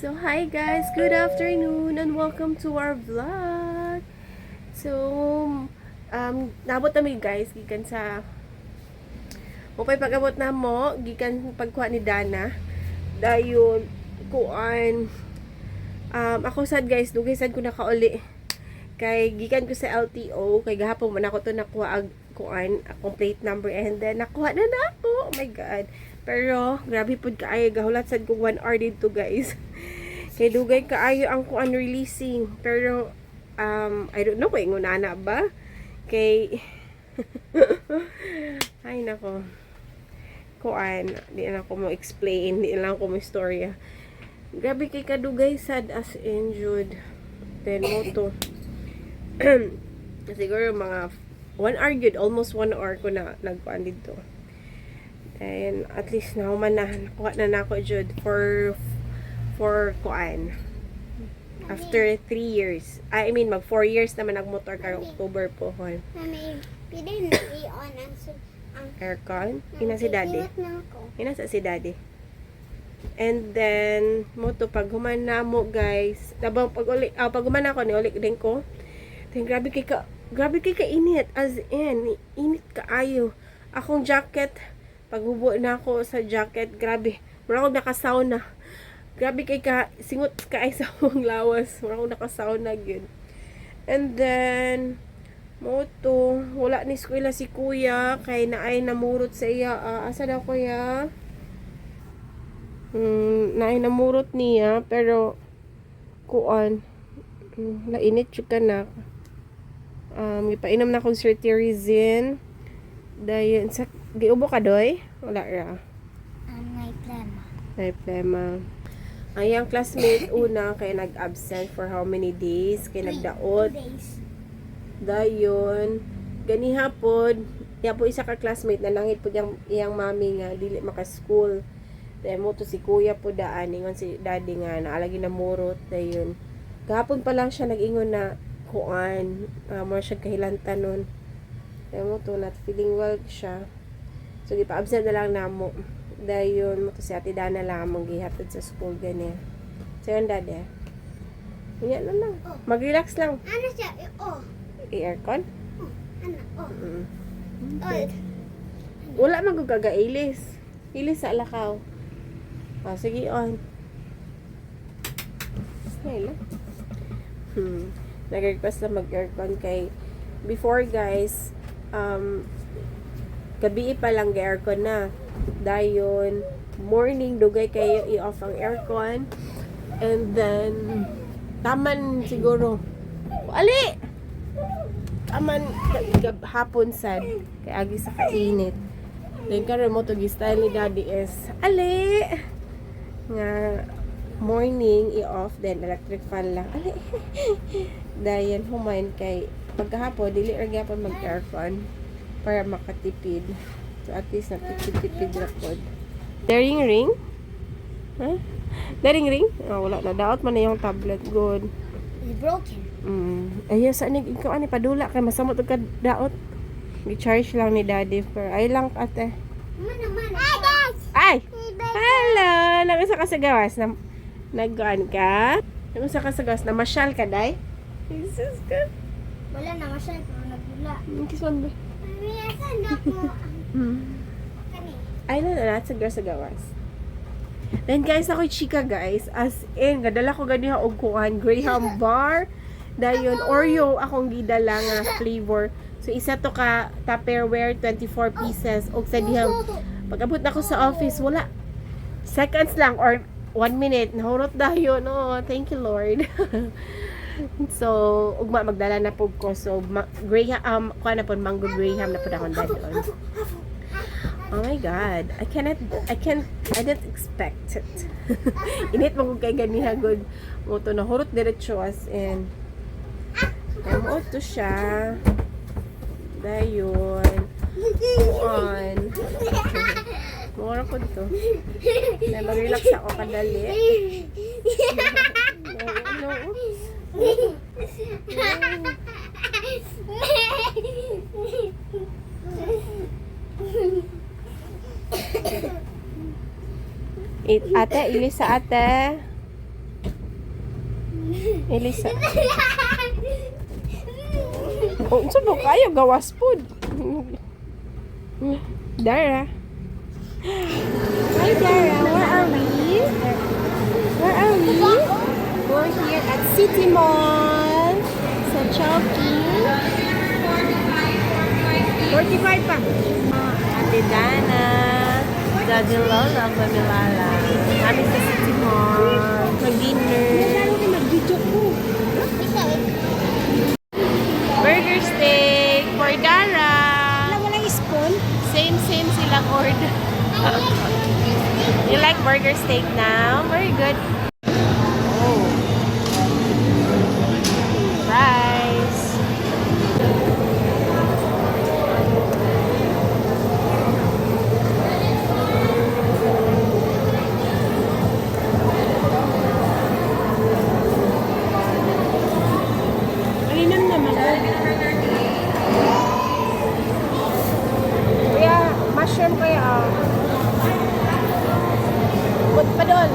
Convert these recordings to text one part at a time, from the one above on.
So, hi guys! Good afternoon and welcome to our vlog! So, nabot namin guys, gikan sa mupay pag-abot na mo, gikan pagkuha ni Dana. Dayon, kuan, ako sad guys, dugay sad ko nakauli. Kay, gikan ko sa LTO, kay gahapon man ako to nakuha kuan, akong plate number, and then nakuha na ako! Oh my god! Pero, grabe po kaayo, gahulat sad ko 1 hour dito guys. Kay dugay kaayo ang kuan releasing. Pero, I don't know kung ingunana ba. Kay, ay nako. Kuan, di na ako mo explain, di lang ako mo istorya. Grabe kay kadugay sad as in Jude. Then mo to. Siguro mga 1 hour good, almost 1 hour ko na nagkuan dito. And at least na man na nakuha na nako Jude for kuan. After 3 years. I mean mag 4 years naman nagmotor karong October po hon. Mami, pwede na i-on ang Aircon. Ina si daddy. Pilit na ako. Ina sa si daddy. And then mo to pag human na mo guys. Tabang pag human ako ni uli din ko. Then grabe kay ka init as in init kaayo. Akong jacket paghubo na ako sa jacket, grabe. Mura ako nakasauna. Grabe kay ka, singot ka ay sa akong lawas. Mura ako nakasauna gyud. And then, mo to, wala ni eskwela si kuya, kay naay namurot sa iya. Asa daw kuya? Naay namurot niya, pero, kuan, lainit yung kanak. Ipainom na akong cetirizine. Dayon, sa giubo ka doy? Wala ra. May plema. May plema. Ayang classmate una kay nag-absent for how many days? Kay nagdaot. 2 days. Dayon, ganiha pod. Kaya po isa ka classmate na langit po iyang mami nga dili maka-school. Dahil mo to si kuya po daan. Ingon si daddy nga naalagi na murot. Dayon, gahapon pa lang siya nag-ingon na kuan. More siya kahilanta nun. Dahil mo to not feeling well siya. So, gipa-absent na lang namo. Dayon mo to si Ate Dana lang mong gihatod sa school ganyan. So, yun daddy. Ganyan na lang. Mag-relax lang. Ano siya? I-aircon? Ano? Okay. Wala magugagailis. Ilis sa alakaw. Sige on. Smile lang. Nag-request na mag-aircon kay before guys, gabi pa lang aircon na. Dayon, morning, dugay kayo i-off ang aircon. And then, taman siguro. Ali! Taman, hapon sad. Kaya agi sa kainit. Then, karon mo to style ni daddy is, ali! Nga, morning, i-off. Then, electric fan lang. Ali! Dayon, humain kay, pagkahapon, dili ra gyapon mag-aircon para makatipid. So, at least natipid na po. Daring ring? Huh? Daring ring? Wala na. Daot man na yung tablet. Good. It's broken. Ayun, saan ikaw ani padula kay masamot ka daot. Gi-charge lang ni daddy for ay lang ate. Mana. Hey guys! Ay! Hello! Nag-usa ka sa gawas na nag-gaan ka? Nag-usa ka sa gawas na masyal ka, day? Jesus ka. Wala na masyal pero nagula. Kiss one ba? Asan ako? Kani. Ay na sa gawas. Then guys, ako'y chika guys. As in, gadala ko ganiha og kuan Graham bar. Dayon Oreo akong gidala nga flavor. So isa to ka Tupperware 24 pieces og sa dihang pag-abot na ko sa office wala seconds lang or 1 minute nahurot dayon. No, thank you Lord. So ugma magdala na pug ko. So Graham kuan na pud mango Graham na pud akong dadon. Oh my god, I didn't expect it. Init mo kung kay ganiha good mo to nahurot diretso as in mo to siya. Dayon on mura ko dito na mag-relax ako kadali. Ate, ilis sa ate. Elisa. Oh, unsa ba kayo gawas pod? Dara. Hi Dara, where are we? Where are we? We're here at City Mall sa Chowking. 45 pa. Ate Dana, Daddy Lola, Mamilala. Kami sa City Mall. Mag-dinner. Burger steak for Dara. Walang spoon. Same silang order. You like burger steak now? Very good. Oh. Rice. Mainam naman. Kuya, mushroom kaya. Put pa doon.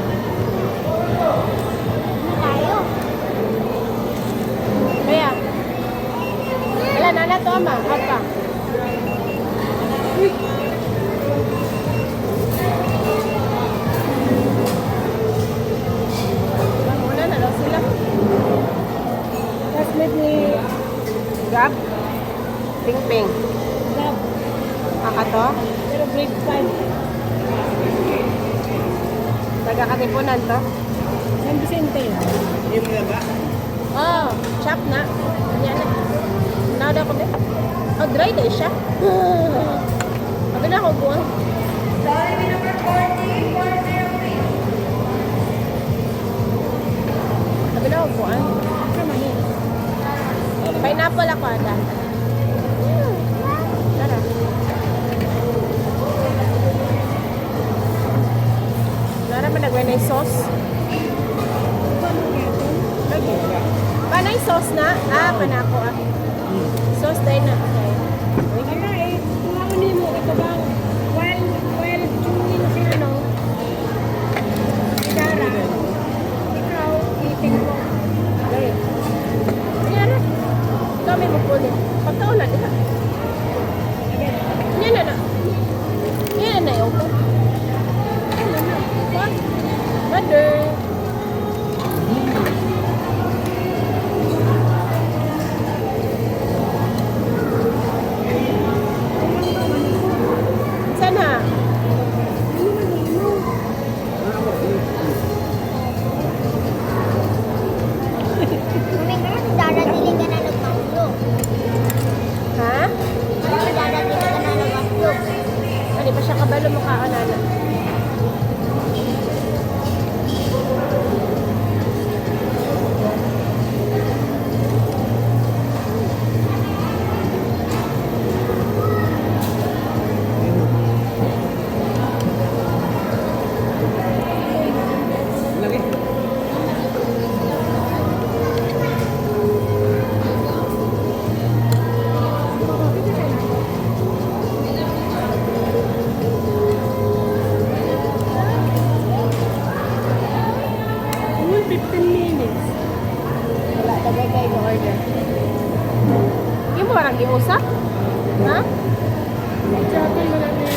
Tayo. Kaya. Wala na to, ama. Hot pa. Wala na daw sila. Classmate ni Gab. Ping-ping. Gab. Aka to. Pero grade 5. Taga-katipunan to. San Vicente. Oh, chop na. Yan na. Nada ko din. Oh, dry na siya. Abi na ako buwan. Abi na ako buwan. Pineapple ako ada. Tara. Nara man nagway na yung sauce. Lagi. Panay sauce na? Ah, panako ah. Sauce tayo na. Okay. Kaya tumawan mo ito bang while tuning si ano si Dara. Ikaw, eating mo. Lagi. Ayan na. Ikaw may mapunin. Pagtaon na, di ba? Yan na na. Yan na yung open. Yan na na. What? Mother. Sana. Kuning ka si Dara dili ka na nagmaslog. Ha? Si Dara dili ka na nagmaslog. Ano pa siya kabalo mo ka na. Uy, 15 minutes. Wala, tagay kayo order. Yung mo parang giusap? Ha? Sabi mo na ni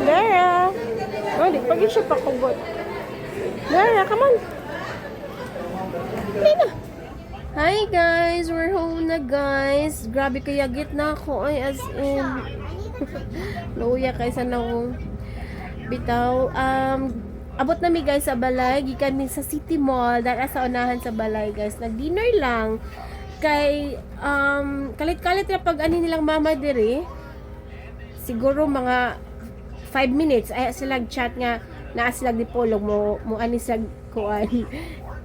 Lara! Oh, di pag siya pakugot. Lara, come on! Hindi na! Hi guys! We're home na guys! Grabe kaya gitna ako ay as in. Luya kaysa na akong bitaw. Abot na mi guys sa balay. Gikan mi sa City Mall. Dahil sa unahan sa balay guys. Nag-dinner lang. Kay, kalit-kalit na pag ani nilang mama diri. Siguro mga 5 minutes ay silang chat nga naa silang dipolog mo ani sa kuan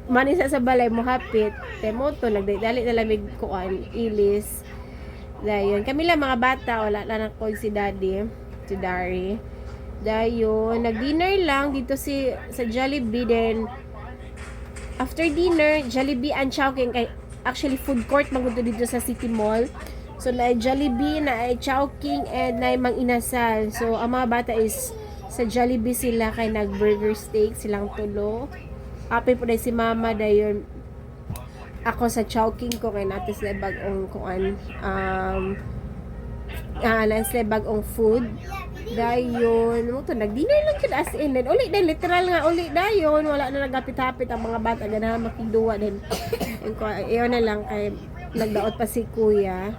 mani sa balay mo hapit temoto nagdali na lamig kuan ilis dayon kami lang mga bata wala lang ko si daddy si Dari Dayon, nag-dinner lang dito sa Jollibee. Then, after dinner, Jollibee and Chowking. Actually, food court magundo dito sa City Mall. So, na Jollibee, na Chowking, and na Mang Inasal. So, ang mga bata is sa Jollibee sila kay nag-burger steak silang tulo. Happy po dahil si Mama dayon. Ako sa Chowking ko kay natin sila bagong kuan na sila bagong food. Dayon, mo to nag-dinner lang kid as in. Then, uli din literal nga uli dayon, wala na nagapit-hapit ang mga bata ganahan makiduwa din. Iyon na lang kay nagdaot pa si Kuya.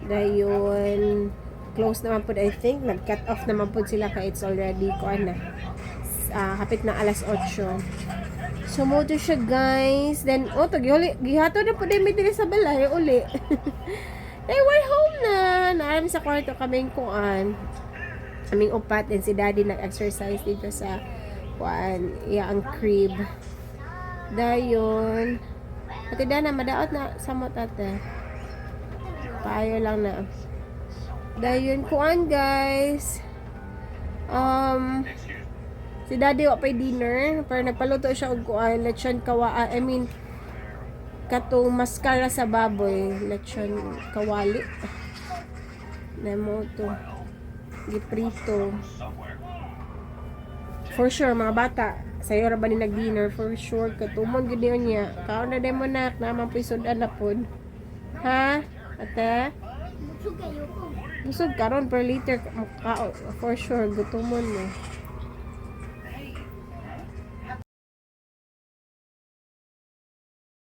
Dayon, close naman po I think, nag-cut off naman po sila kay it's already kuan na. Hapit na alas 8. So, mo to siya guys. Then, to gihato na po din may dili sa balay uli. Then, we're home na. Naaram sa kwarto kaming kuan. Kaming upat and si daddy nag-exercise dito sa kuan, ang crib. Dayon. Ate Dana, madaot na sa mo tate. Paayo lang na. Dayon, kuan guys. Si daddy wa pay dinner, pero nagpaluto siya og kuan, lechon katong mascara sa baboy, lechon kawali. Nemo to. Giprito. For sure, mga bata, sayo ra ba ni nag-dinner? For sure, katumon gud niya. Kaon na demo nak, naman po sudan na pod. Ha? Ate? Busog kayo ko. Busog karon per liter for sure gutumon mo.